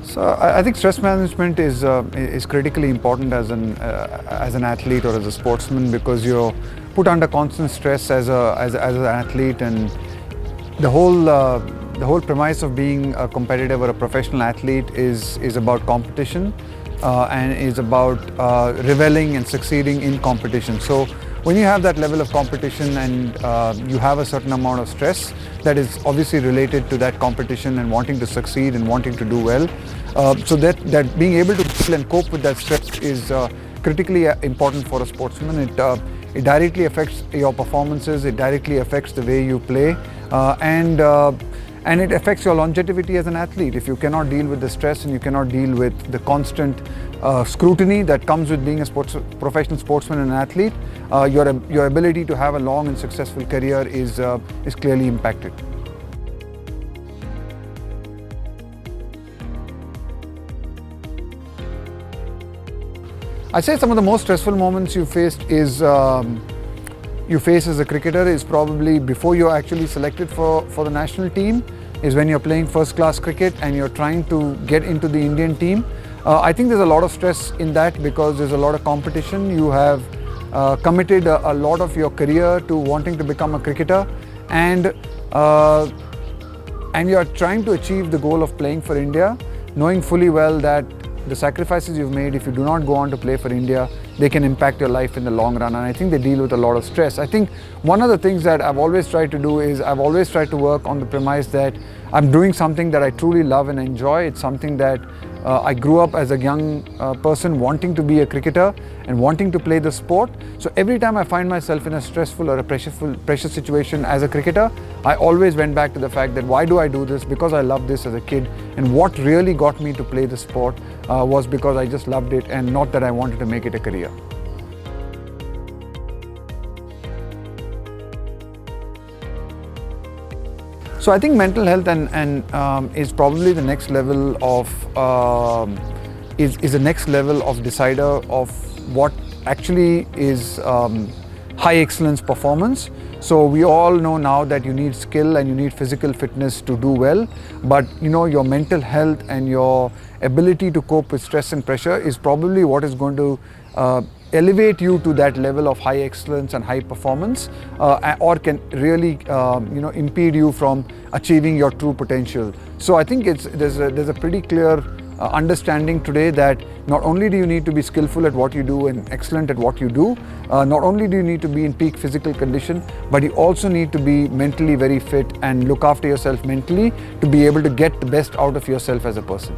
So I think stress management is critically important as an athlete or as a sportsman, because you're put under constant stress as an athlete, and the whole premise of being a competitive or a professional athlete is about competition, and is about reveling and succeeding in competition. So when you have that level of competition and you have a certain amount of stress that is obviously related to that competition and wanting to succeed and wanting to do well, so that being able to deal and cope with that stress is critically important for a sportsman. It directly affects your performances, it directly affects the way you play, and it affects your longevity as an athlete. If you cannot deal with the stress and you cannot deal with the constant scrutiny that comes with being a professional sportsman and an athlete, your ability to have a long and successful career is clearly impacted. I'd say some of the most stressful moments you face as a cricketer is probably before you're actually selected for the national team, is when you're playing first class cricket and you're trying to get into the Indian team. I think there's a lot of stress in that because there's a lot of competition. You have committed a lot of your career to wanting to become a cricketer, and you're trying to achieve the goal of playing for India, knowing fully well that the sacrifices you've made, if you do not go on to play for India, they can impact your life in the long run, and I think they deal with a lot of stress. I think one of the things that I've always tried to do is I've always tried to work on the premise that I'm doing something that I truly love and enjoy. It's something that I grew up as a young person wanting to be a cricketer and wanting to play the sport. So every time I find myself in a stressful or a pressure situation as a cricketer, I always went back to the fact that why do I do this? Because I loved this as a kid, and what really got me to play the sport was because I just loved it, and not that I wanted to make it a career. So I think mental health and is probably the next level of is the next level of decider of what actually is high excellence performance. So we all know now that you need skill and you need physical fitness to do well, but your mental health and your ability to cope with stress and pressure is probably what is going to elevate you to that level of high excellence and high performance, or can really impede you from achieving your true potential. So I think there's a pretty clear understanding today that not only do you need to be skillful at what you do and excellent at what you do, not only do you need to be in peak physical condition, but you also need to be mentally very fit and look after yourself mentally to be able to get the best out of yourself as a person.